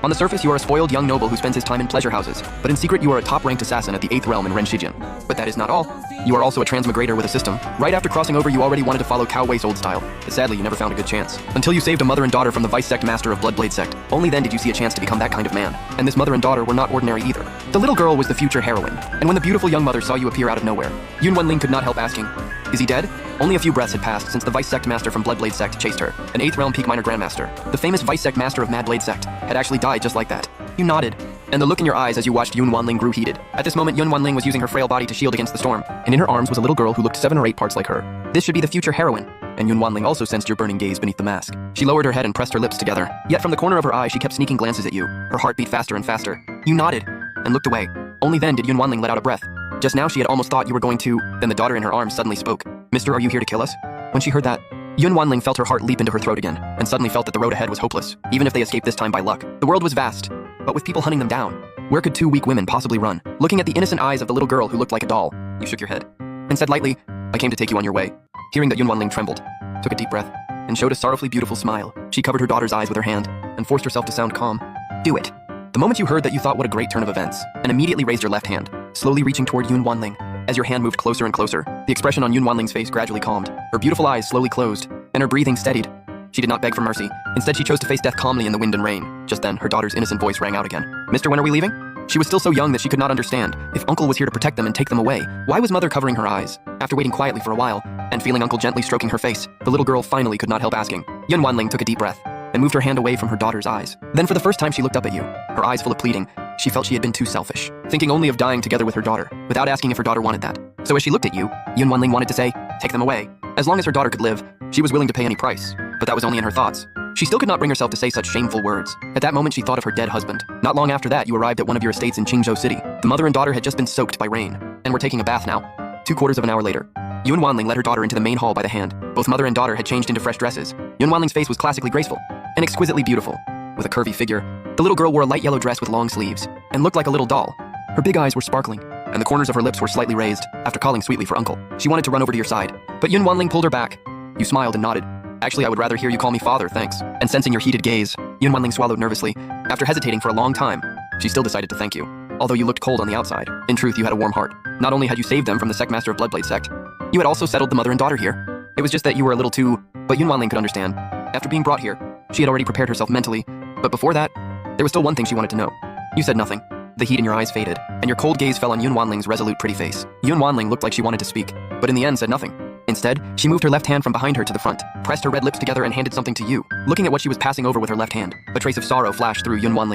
On the surface, you are a spoiled young noble who spends his time in pleasure houses, but in secret you are a top-ranked assassin at the 8th realm in Renshijian. But that is not all. You are also a transmigrator with a system. Right after crossing over, you already wanted to follow Cao Wei's old style, but sadly you never found a good chance. Until you saved a mother and daughter from the vice sect master of Bloodblade sect. Only then did you see a chance to become that kind of man. And this mother and daughter were not ordinary either. The little girl was the future heroine, and when the beautiful young mother saw you appear out of nowhere, Yun Wenling could not help asking, "Is he dead?" Only a few breaths had passed since the vice sect master from Bloodblade sect chased her. An 8th realm peak minor grandmaster, the famous vice sect master of Mad Blade sect, had actually died just like that. You nodded, and the look in your eyes as you watched Yun Wanling grew heated. At this moment, Yun Wanling was using her frail body to shield against the storm, and in her arms was a little girl who looked 7 or 8 parts like her. This should be the future heroine. And Yun Wanling also sensed your burning gaze beneath the mask. She lowered her head and pressed her lips together. Yet from the corner of her eye, she kept sneaking glances at you. Her heart beat faster and faster. You nodded, and looked away. Only then did Yun Wanling let out a breath. Just now she had almost thought you were going to, then the daughter in her arms suddenly spoke. "Mister, are you here to kill us?" When she heard that, Yun Wanling felt her heart leap into her throat again, and suddenly felt that the road ahead was hopeless, even if they escaped this time by luck. The world was vast, but with people hunting them down. Where could 2 weak women possibly run? Looking at the innocent eyes of the little girl who looked like a doll, you shook your head, and said lightly, "I came to take you on your way." Hearing that, Yun Wanling trembled, took a deep breath, and showed a sorrowfully beautiful smile. She covered her daughter's eyes with her hand, and forced herself to sound calm. "Do it." The moment you heard that, you thought what a great turn of events, and immediately raised your left hand, slowly reaching toward Yun Wanling. As your hand moved closer and closer, the expression on Yun Wanling's face gradually calmed. Her beautiful eyes slowly closed, and her breathing steadied. She did not beg for mercy. Instead, she chose to face death calmly in the wind and rain. Just then, her daughter's innocent voice rang out again. "Mister, when are we leaving?" She was still so young that she could not understand. If Uncle was here to protect them and take them away, why was Mother covering her eyes? After waiting quietly for a while, and feeling Uncle gently stroking her face, the little girl finally could not help asking. Yun Wanling took a deep breath, and moved her hand away from her daughter's eyes. Then for the first time she looked up at you, her eyes full of pleading. She felt she had been too selfish, thinking only of dying together with her daughter, without asking if her daughter wanted that. So as she looked at you, Yun Wanling wanted to say, "Take them away." As long as her daughter could live, she was willing to pay any price, but that was only in her thoughts. She still could not bring herself to say such shameful words. At that moment she thought of her dead husband. Not long after that, you arrived at one of your estates in Qingzhou City. The mother and daughter had just been soaked by rain, and were taking a bath now. 2/4 of an hour later, Yun Wanling led her daughter into the main hall by the hand. Both mother and daughter had changed into fresh dresses. Yun Wanling's face was classically graceful, and exquisitely beautiful, with a curvy figure. The little girl wore a light yellow dress with long sleeves, and looked like a little doll. Her big eyes were sparkling, and the corners of her lips were slightly raised, after calling sweetly for Uncle. She wanted to run over to your side, but Yun Wanling pulled her back. You smiled and nodded. "Actually, I would rather hear you call me father, thanks." And sensing your heated gaze, Yun Wanling swallowed nervously. After hesitating for a long time, she still decided to thank you. Although you looked cold on the outside, in truth you had a warm heart. Not only had you saved them from the sect master of Bloodblade sect, you had also settled the mother and daughter here. It was just that you were a little too... But Yun Wanling could understand. After being brought here, she had already prepared herself mentally, but before that, there was still one thing she wanted to know. You said nothing. The heat in your eyes faded, and your cold gaze fell on Yun Wanling's resolute pretty face. Yun Wanling looked like she wanted to speak, but in the end said nothing. Instead, she moved her left hand from behind her to the front, pressed her red lips together and handed something to you. Looking at what she was passing over with her left hand, a trace of sorrow flashed through Yun Wanling.